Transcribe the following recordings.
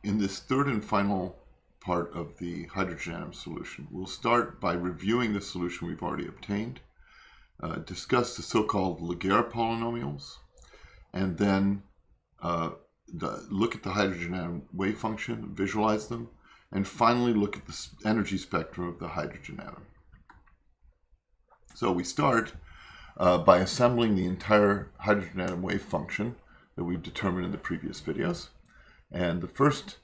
in this third and final part of the hydrogen atom solution, we'll start by reviewing the solution we've already obtained, discuss the so-called Laguerre polynomials, and then look at the hydrogen atom wave function, visualize them, and finally look at the energy spectrum of the hydrogen atom. So we start by assembling the entire hydrogen atom wave function that we've determined in the previous videos. And the first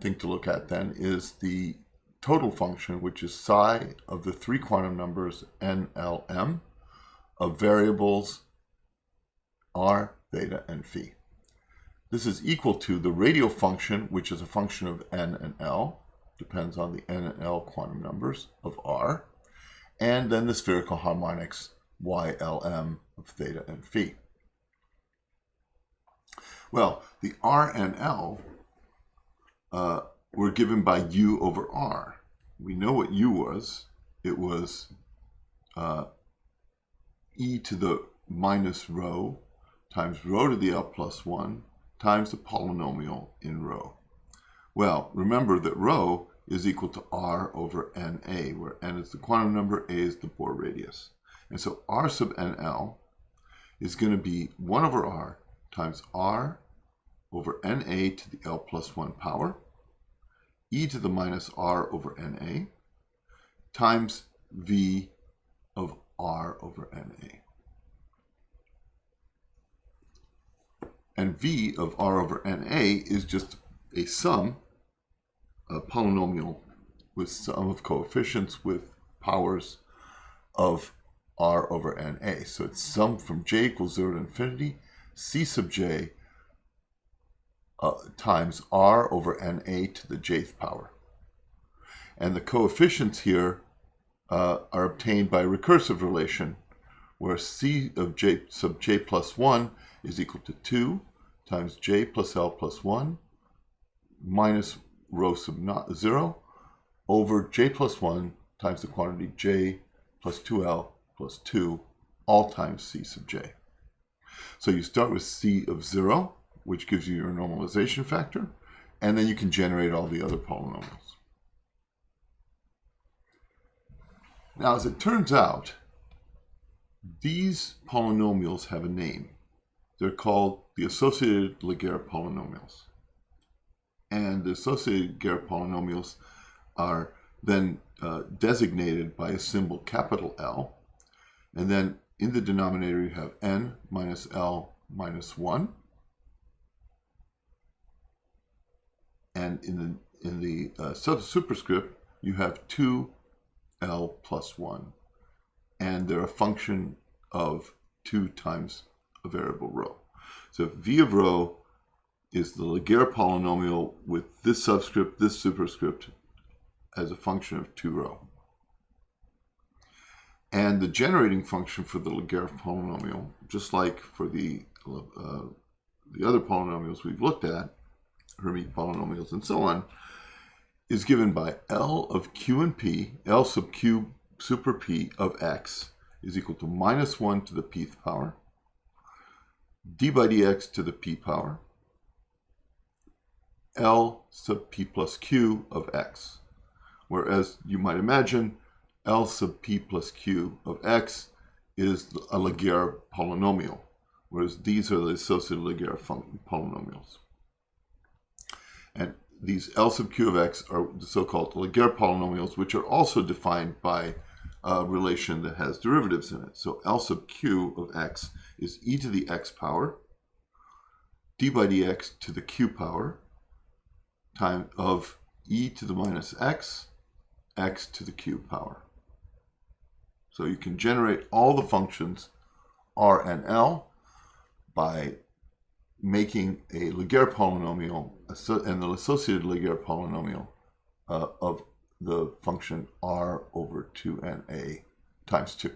thing to look at then is the total function, which is psi of the three quantum numbers n, l, m of variables r, theta, and phi. This is equal to the radial function, which is a function of n and l, depends on the n and l quantum numbers of r, and then the spherical harmonics y, l, m of theta and phi. Well, the r and l were given by u over r. We know what u was. It was e to the minus rho times rho to the l plus 1 times the polynomial in rho. Well, remember that rho is equal to r over na, where n is the quantum number, a is the Bohr radius. And so r sub nl is going to be 1 over r times r over na to the l plus 1 power, e to the minus r over na, times v of r over na. And v of r over na is just a sum, a polynomial with sum of coefficients with powers of r over na. So it's sum from j equals 0 to infinity, c sub j times r over na to the jth power. And the coefficients here are obtained by recursive relation, where c of j sub j plus 1 is equal to 2 times j plus l plus 1 minus rho sub 0 over j plus 1 times the quantity j plus 2l plus 2, all times c sub j. So you start with c of 0, which gives you your normalization factor, and then you can generate all the other polynomials. Now, as it turns out, these polynomials have a name. They're called the associated Laguerre polynomials. And the associated Laguerre polynomials are then designated by a symbol capital L. And then in the denominator you have n minus l minus 1. And in the superscript you have 2l plus 1. And they're a function of 2 times a variable rho. So v of rho is the Laguerre polynomial with this subscript, this superscript, as a function of 2 rho. And the generating function for the Laguerre polynomial, just like for the other polynomials we've looked at, Hermite polynomials and so on, is given by L of q and p, L sub q super p of x is equal to minus 1 to the pth power, d by dx to the p power, L sub p plus q of x. Whereas you might imagine L sub p plus q of x is a Laguerre polynomial, whereas these are the associated Laguerre polynomials. And these L sub q of x are the so-called Laguerre polynomials, which are also defined by a relation that has derivatives in it. So L sub q of x is e to the x power, d by dx to the q power, time of e to the minus x, x to the q power. So you can generate all the functions r and l by making a Laguerre polynomial and the associated Laguerre polynomial of the function r over 2na times 2.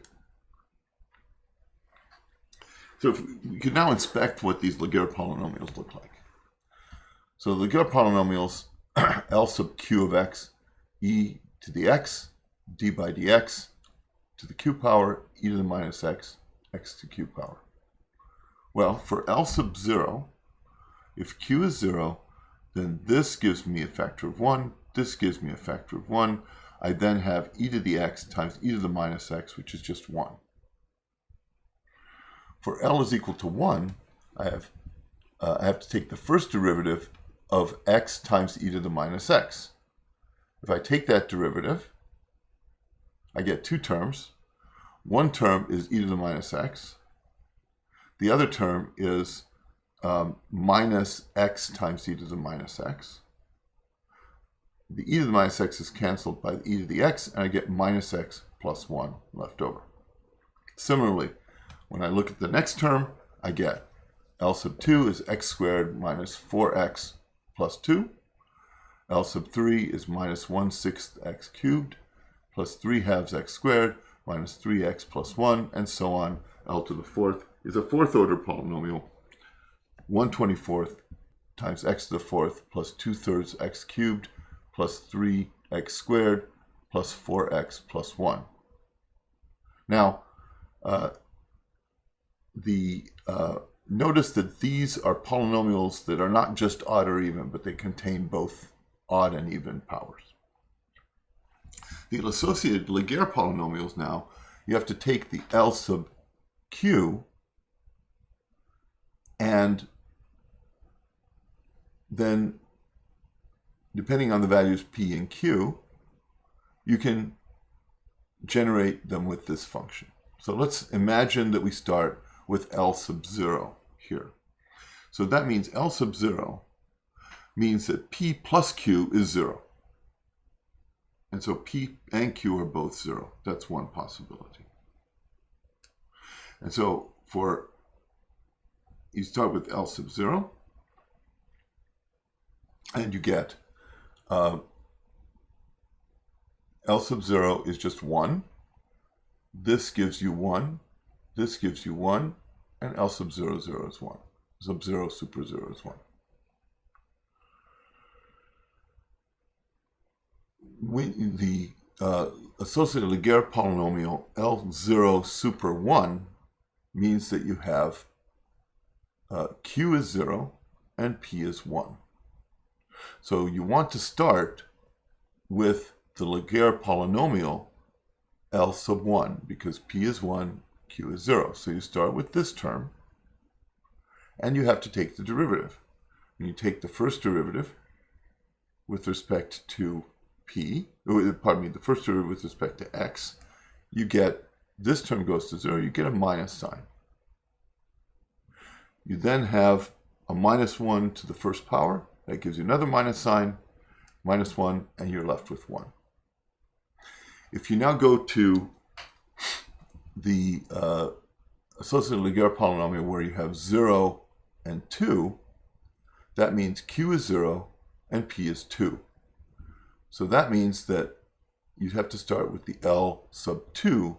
So if we can now inspect what these Laguerre polynomials look like. So the Laguerre polynomials, L sub q of x, e to the x, d by dx to the q power, e to the minus x, x to q power. Well, for L sub 0, if q is 0, then this gives me a factor of 1, this gives me a factor of 1. I then have e to the x times e to the minus x, which is just 1. For L is equal to 1, I have to take the first derivative of x times e to the minus x. If I take that derivative, I get two terms. One term is e to the minus x. The other term is minus x times e to the minus x. The e to the minus x is canceled by the e to the x, and I get minus x plus 1 left over. Similarly, when I look at the next term, I get L sub 2 is x squared minus 4x plus 2. L sub 3 is minus 1/6 x cubed plus 3 halves x squared minus 3x plus 1, and so on. L to the fourth is a fourth order polynomial. 1/24 times x to the fourth plus 2/3 x cubed plus 3x squared plus 4x plus 1. Now, notice that these are polynomials that are not just odd or even, but they contain both odd and even powers. The associated Laguerre polynomials now, you have to take the L sub q, and then depending on the values p and q, you can generate them with this function. So let's imagine that we start with L sub 0 here. So that means L sub 0 means that p plus q is 0. And so p and q are both 0. That's one possibility. And so you start with L sub 0, and you get L sub 0 is just 1. This gives you 1. This gives you 1. And L sub 0, 0 is 1. Sub 0 super 0 is 1. The associated Laguerre polynomial L0 super 1 means that you have q is 0 and p is 1. So you want to start with the Laguerre polynomial L sub 1 because p is 1, q is 0. So you start with this term, and you have to take the derivative. And you take the first derivative with respect to p, the first derivative with respect to x, you get, this term goes to 0, you get a minus sign. You then have a minus 1 to the first power, that gives you another minus sign, minus 1, and you're left with 1. If you now go to the associated Laguerre polynomial where you have 0 and 2, that means q is 0 and p is 2. So that means that you have to start with the L sub 2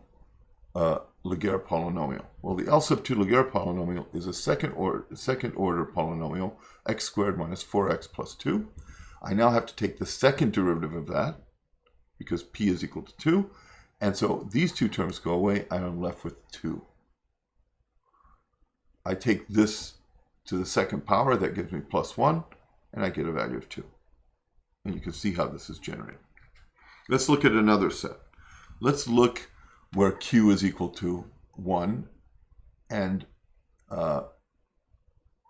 Laguerre polynomial. Well, the L sub 2 Laguerre polynomial is a second order polynomial, x squared minus 4x plus 2. I now have to take the second derivative of that because p is equal to 2. And so these two terms go away, and I'm left with 2. I take this to the second power, that gives me plus 1, and I get a value of 2. And you can see how this is generated. Let's look at another set. Let's look where q is equal to 1 and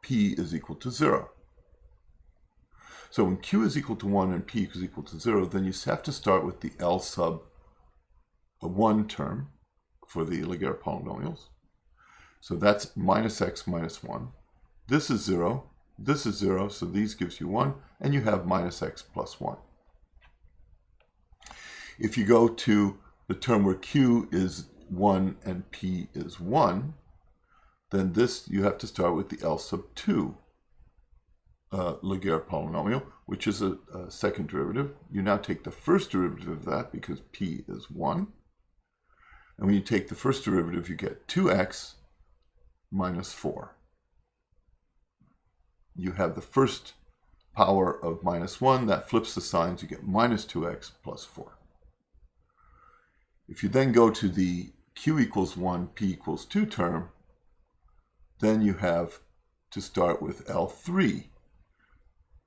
p is equal to 0. So when q is equal to 1 and p is equal to 0, then you have to start with the L sub 1 term for the Laguerre polynomials. So that's minus x minus 1. This is 0. This is 0, so these gives you 1, and you have minus x plus 1. If you go to the term where q is 1 and p is 1, then this you have to start with the L sub 2 Laguerre polynomial, which is a second derivative. You now take the first derivative of that because p is 1. And when you take the first derivative, you get 2x minus 4. You have the first power of minus 1, that flips the signs, you get minus 2x plus 4. If you then go to the q equals 1, p equals 2 term, then you have to start with L3.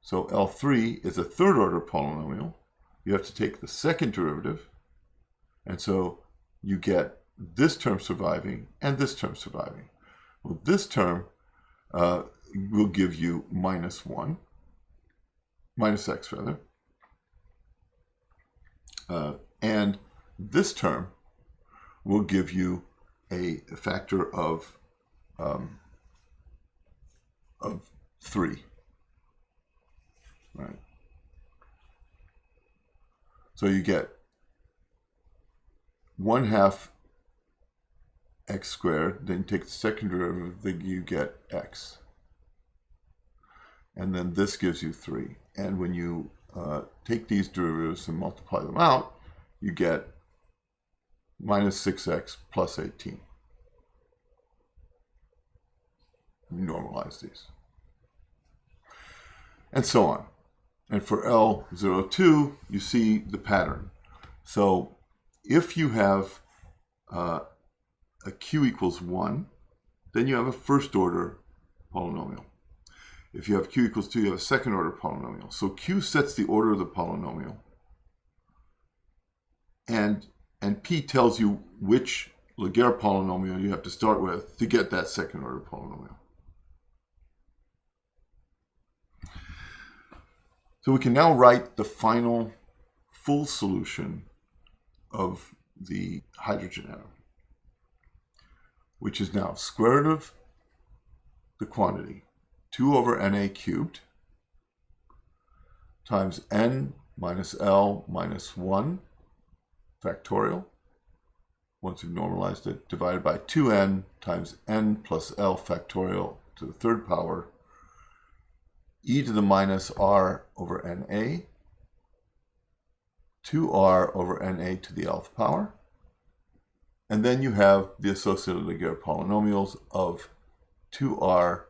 So L3 is a third order polynomial. You have to take the second derivative, and so you get this term surviving and this term surviving. Well, this term will give you minus x rather, and this term will give you a factor of 3. Right. So you get 1/2 x squared, then you take the second derivative, then you get x. And then this gives you 3. And when you take these derivatives and multiply them out, you get minus 6x plus 18. Normalize these. And so on. And for L02, you see the pattern. So if you have a q equals 1, then you have a first order polynomial. If you have q equals 2, you have a second order polynomial. So q sets the order of the polynomial. And p tells you which Laguerre polynomial you have to start with to get that second order polynomial. So we can now write the final full solution of the hydrogen atom, which is now square root of the quantity 2 over Na cubed times n minus L minus 1 factorial, once we've normalized it, divided by 2n times n plus L factorial to the third power, e to the minus r over Na, 2r over Na to the nth power, and then you have the associated Laguerre polynomials of 2r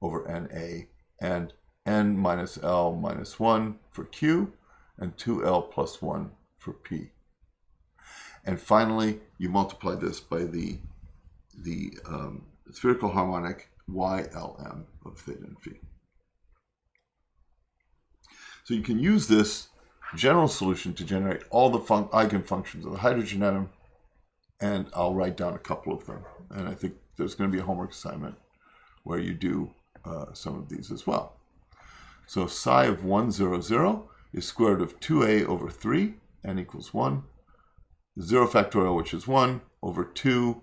over Na and n minus L minus 1 for q and 2L plus 1 for p. And finally, you multiply this by the spherical harmonic YLM of theta and phi. So you can use this general solution to generate all the eigenfunctions of the hydrogen atom, and I'll write down a couple of them. And I think there's going to be a homework assignment where you do some of these as well. So psi of 1, 0, 0 is square root of 2a over 3, n equals 1. 0 factorial, which is 1, over 2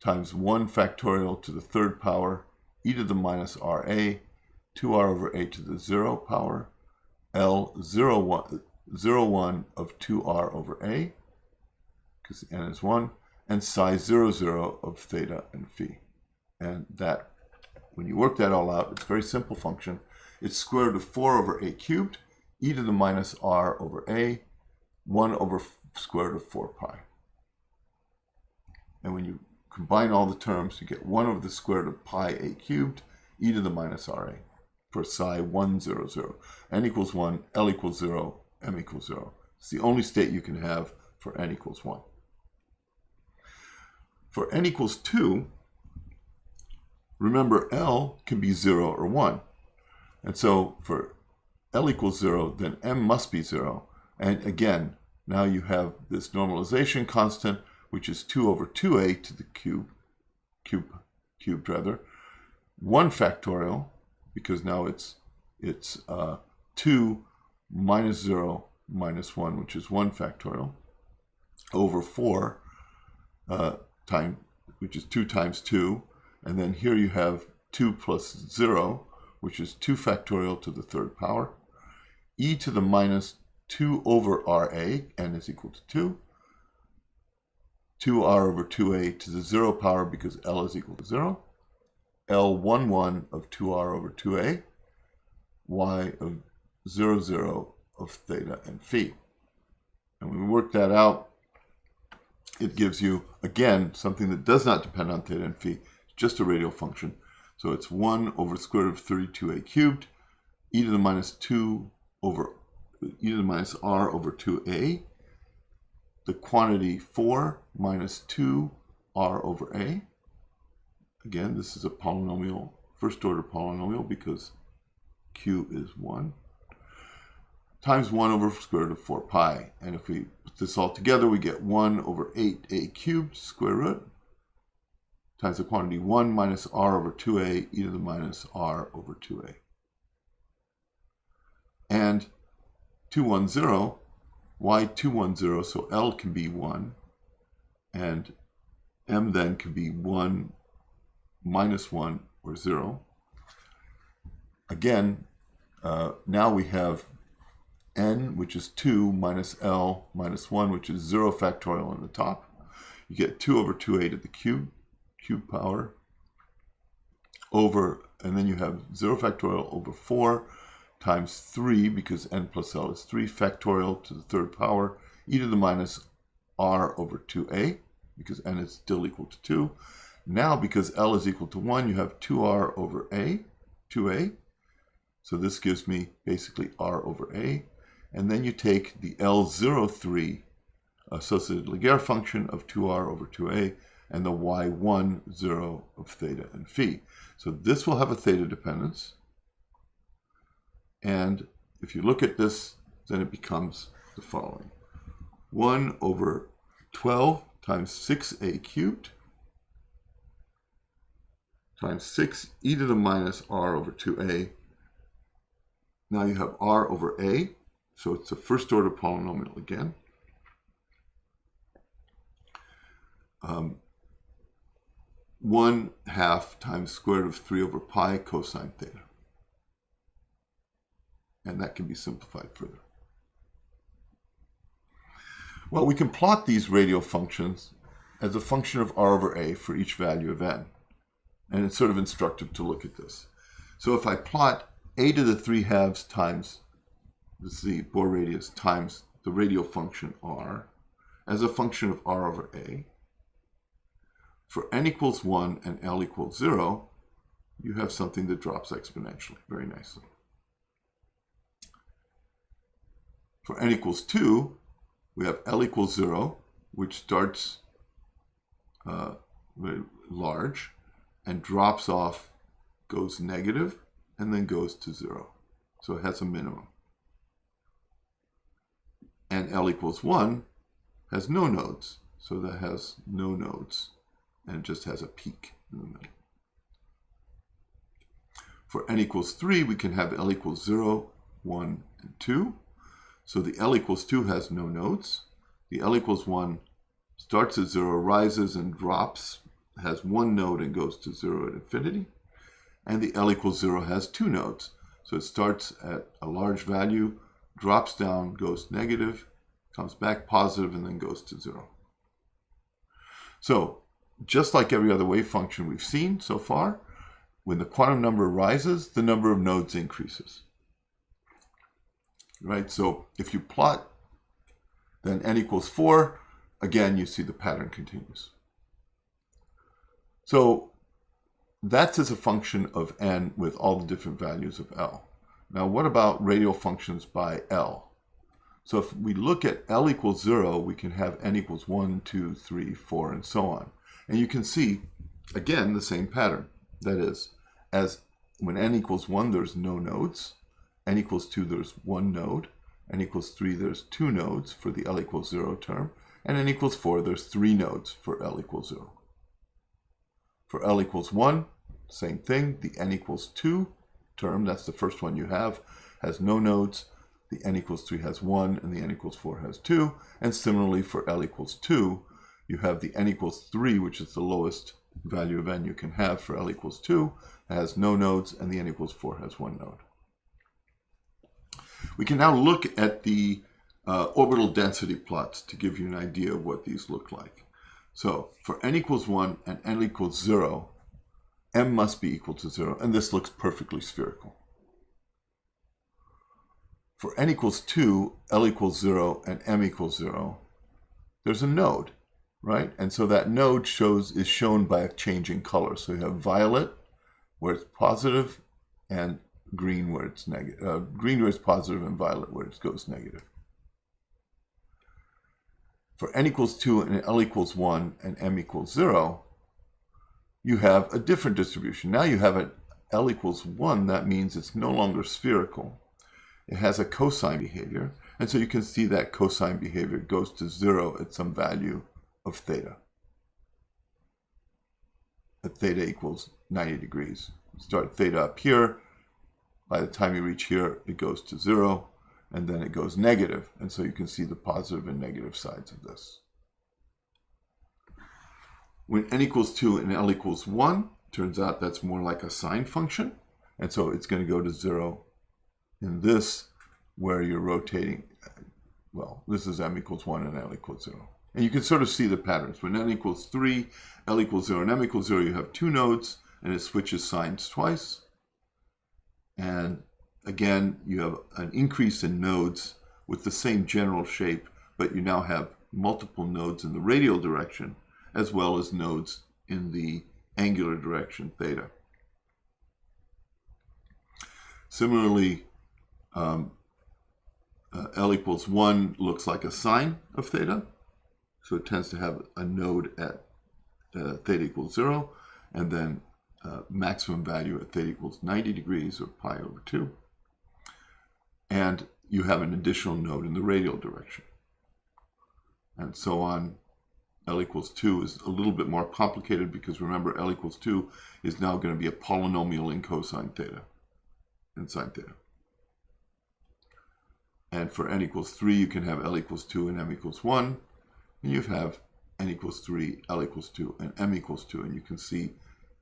times 1 factorial to the third power, e to the minus ra, 2r over a to the 0 power, L 0, 1 of 2r over a, because n is 1, and psi 0, 0 of theta and phi. And that, when you work that all out, it's a very simple function. It's square root of 4 over a cubed, e to the minus r over a, 1 over square root of 4 pi. And when you combine all the terms, you get 1 over the square root of pi a cubed, e to the minus ra, for psi 1, 0, 0. N equals 1, L equals 0, M equals 0. It's the only state you can have for n equals 1. For n equals 2, remember L can be 0 or 1. And so for L equals 0, then M must be 0. And again, now you have this normalization constant, which is 2 over 2a to the cubed rather, 1 factorial, because now it's 2 minus 0 minus 1, which is 1 factorial, over 4 which is 2 times 2, and then here you have 2 plus 0, which is 2 factorial to the third power, e to the minus 2 over ra, n is equal to 2, 2r over 2a to the 0 power because L is equal to 0, L11 of 2r over 2a, y of 0, 0 of theta and phi. And when we work that out, it gives you, again, something that does not depend on theta and phi. It's just a radial function. So it's 1 over square root of 32a cubed, e to the minus 2 over e to the minus r over 2a, the quantity 4 minus 2r over a. Again, this is a polynomial, first order polynomial, because q is 1, times 1 over square root of 4 pi. And if we put this all together, we get 1 over 8a cubed square root times the quantity 1 minus r over 2a e to the minus r over 2a. And 210, why 210? So L can be 1, and M then can be 1, minus 1, or 0. Again, now we have n, which is 2, minus L minus 1, which is 0 factorial on the top. You get 2 over 2a to the cube power, over, and then you have 0 factorial over 4 times 3, because n plus L is 3 factorial to the third power, e to the minus r over 2a, because n is still equal to 2. Now, because L is equal to 1, you have 2r over a, 2a. So this gives me basically r over a. And then you take the L03 associated Laguerre function of 2r over 2a and the y1, 0 of theta and phi. So this will have a theta dependence. And if you look at this, then it becomes the following. 1 over 12 times 6a cubed times 6 e to the minus r over 2a. Now you have r over a, so it's a first order polynomial again. 1/2 times square root of 3 over pi cosine theta. And that can be simplified further. Well, we can plot these radial functions as a function of r over a for each value of n. And it's sort of instructive to look at this. So if I plot a to the 3/2 times, this is the Bohr radius, times the radial function r as a function of r over a, for n equals 1 and L equals 0, you have something that drops exponentially very nicely. For n equals 2, we have L equals 0, which starts very large and drops off, goes negative, and then goes to 0. So it has a minimum. And L equals 1 has no nodes, so that has no nodes and just has a peak in the middle. For n equals 3, we can have L equals 0, 1, and 2. So the L equals 2 has no nodes. The L equals 1 starts at 0, rises and drops, has 1 node and goes to 0 at infinity. And the L equals 0 has 2 nodes. So it starts at a large value, drops down, goes negative, comes back positive, and then goes to 0. So just like every other wave function we've seen so far, when the quantum number rises, the number of nodes increases. Right? So if you plot, then n equals 4, again, you see the pattern continues. So that's as a function of n with all the different values of L. Now, what about radial functions by L? So if we look at L equals 0, we can have n equals 1, 2, 3, 4, and so on. And you can see, again, the same pattern. That is, as when n equals 1, there's no nodes. N equals 2, there's 1 node. N equals 3, there's 2 nodes for the L equals 0 term. And n equals 4, there's 3 nodes for L equals 0. For L equals 1, same thing. The n equals 2 term, that's the first one you have, has no nodes. The n equals 3 has 1, and the n equals 4 has 2. And similarly, for L equals 2, you have the n equals 3, which is the lowest value of n you can have for L equals 2, has no nodes, and the n equals 4 has 1 node. We can now look at the orbital density plots to give you an idea of what these look like. So for n equals 1 and n equals 0, m must be equal to 0, and this looks perfectly spherical. For n equals 2, L equals 0, and m equals 0, there's a node, right? And so that node is shown by a change in color. So you have violet, where it's positive, and green, where it's negative. Green where it's positive, and violet where it goes negative. For n equals 2 and L equals 1 and m equals 0, you have a different distribution. Now you have L equals 1, that means it's no longer spherical. It has a cosine behavior, and so you can see that cosine behavior goes to 0 at some value of theta. At theta equals 90 degrees. Start theta up here. By the time you reach here, it goes to 0, and then it goes negative. And so you can see the positive and negative sides of this. When n equals 2 and L equals 1, turns out that's more like a sine function. And so it's going to go to 0 in this, where you're rotating. Well, this is m equals 1 and L equals 0. And you can sort of see the patterns. When n equals 3, L equals 0, and m equals 0, you have two nodes, and it switches signs twice. And again, you have an increase in nodes with the same general shape, but you now have multiple nodes in the radial direction, as well as nodes in the angular direction, theta. Similarly, L equals 1 looks like a sine of theta, so it tends to have a node at theta equals 0, and then maximum value at theta equals 90 degrees, or pi over 2. And you have an additional node in the radial direction. And so on. L equals 2 is a little bit more complicated because remember, L equals 2 is now going to be a polynomial in cosine theta and sine theta. And for n equals 3, you can have L equals 2 and m equals 1. And you have n equals 3, L equals 2, and m equals 2. And you can see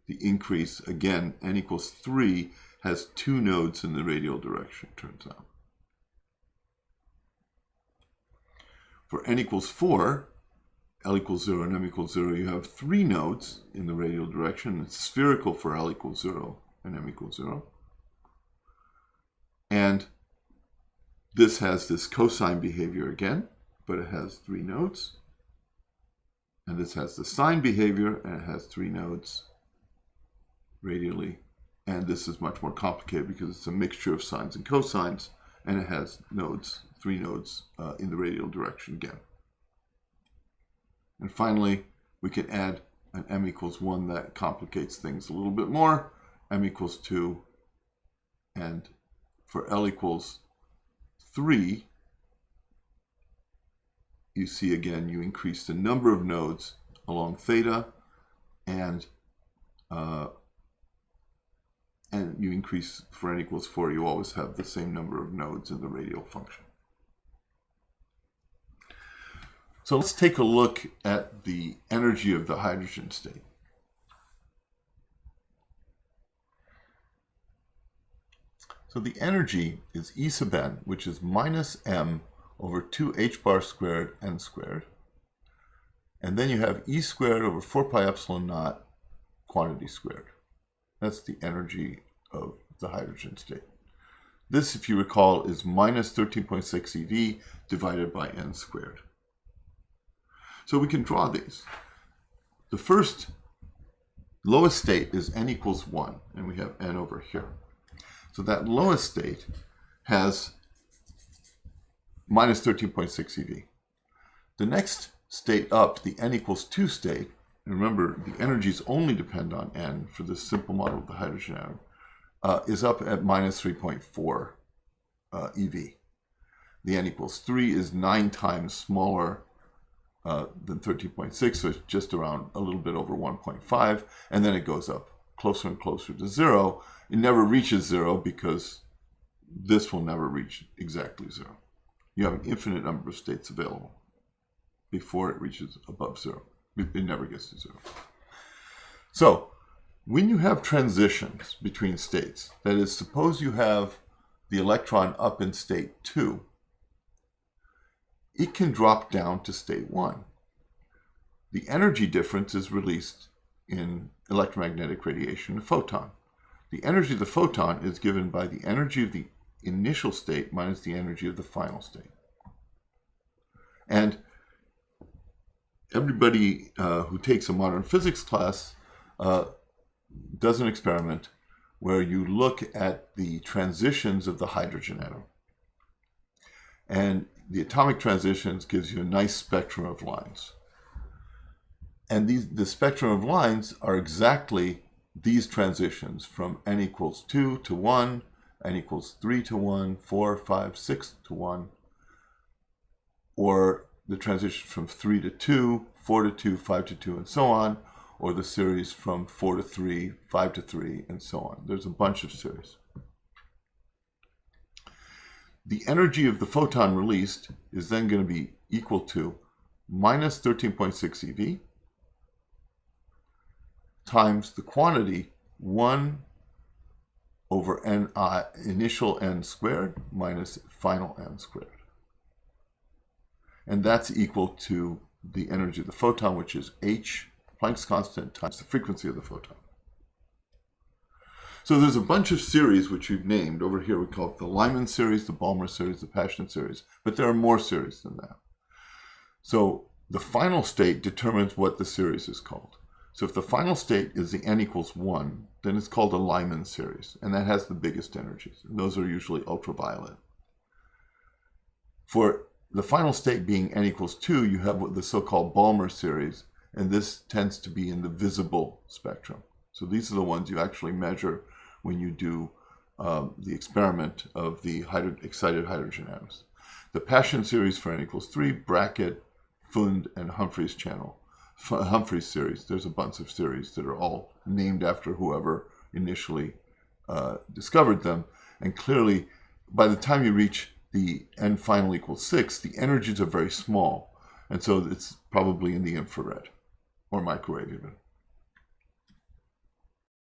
the increase. Again, n equals 3 has two nodes in the radial direction, turns out. For n equals 4, L equals 0 and m equals 0, you have three nodes in the radial direction. It's spherical for L equals 0 and m equals 0. And this has this cosine behavior again, but it has three nodes. And this has the sine behavior, and it has three nodes radially. And this is much more complicated because it's a mixture of sines and cosines, and it has nodes, three nodes in the radial direction again. And finally, we can add an m equals 1 that complicates things a little bit more. M equals 2, and for L equals 3, you see again, you increase the number of nodes along theta, and you increase for n equals 4, you always have the same number of nodes in the radial function. So let's take a look at the energy of the hydrogen state. So the energy is E sub n, which is minus m over 2h bar squared n squared. And then you have E squared over 4 pi epsilon naught quantity squared. That's the energy of the hydrogen state. This, if you recall, is minus 13.6 eV divided by n squared. So we can draw these. The first lowest state is n equals 1, and we have n over here. So that lowest state has minus 13.6 eV. The next state up, the n equals 2 state, and remember the energies only depend on n for this simple model of the hydrogen atom, is up at minus 3.4 eV. The n equals 3 is 9 times smaller than 13.6, so it's just around a little bit over 1.5, and then it goes up closer and closer to 0. It never reaches 0 because this will never reach exactly 0. You have an infinite number of states available before it reaches above 0. It never gets to 0. So when you have transitions between states, that is, suppose you have the electron up in state 2, it can drop down to state 1. The energy difference is released in electromagnetic radiation, a photon. The energy of the photon is given by the energy of the initial state minus the energy of the final state. And everybody who takes a modern physics class does an experiment where you look at the transitions of the hydrogen atom. And the atomic transitions gives you a nice spectrum of lines. And the spectrum of lines are exactly these transitions from n equals 2 to 1, n equals 3 to 1, 4, 5, 6 to 1, or the transition from 3 to 2, 4 to 2, 5 to 2, and so on, or the series from 4 to 3, 5 to 3, and so on. There's a bunch of series. The energy of the photon released is then going to be equal to minus 13.6 eV times the quantity 1 over initial n squared minus final n squared. And that's equal to the energy of the photon, which is h, Planck's constant, times the frequency of the photon. So there's a bunch of series which we've named. Over here we call it the Lyman series, the Balmer series, the Paschen series, but there are more series than that. So the final state determines what the series is called. So if the final state is the n equals 1, then it's called a Lyman series, and that has the biggest energies. And those are usually ultraviolet. For the final state being n equals 2, you have the so-called Balmer series, and this tends to be in the visible spectrum. So these are the ones you actually measure when you do the experiment of the excited hydrogen atoms. The Paschen series for n equals 3, Brackett, Pfund, and Humphreys channel. Humphreys series, there's a bunch of series that are all named after whoever initially discovered them. And clearly, by the time you reach the n final equals 6, the energies are very small. And so it's probably in the infrared or microwave even.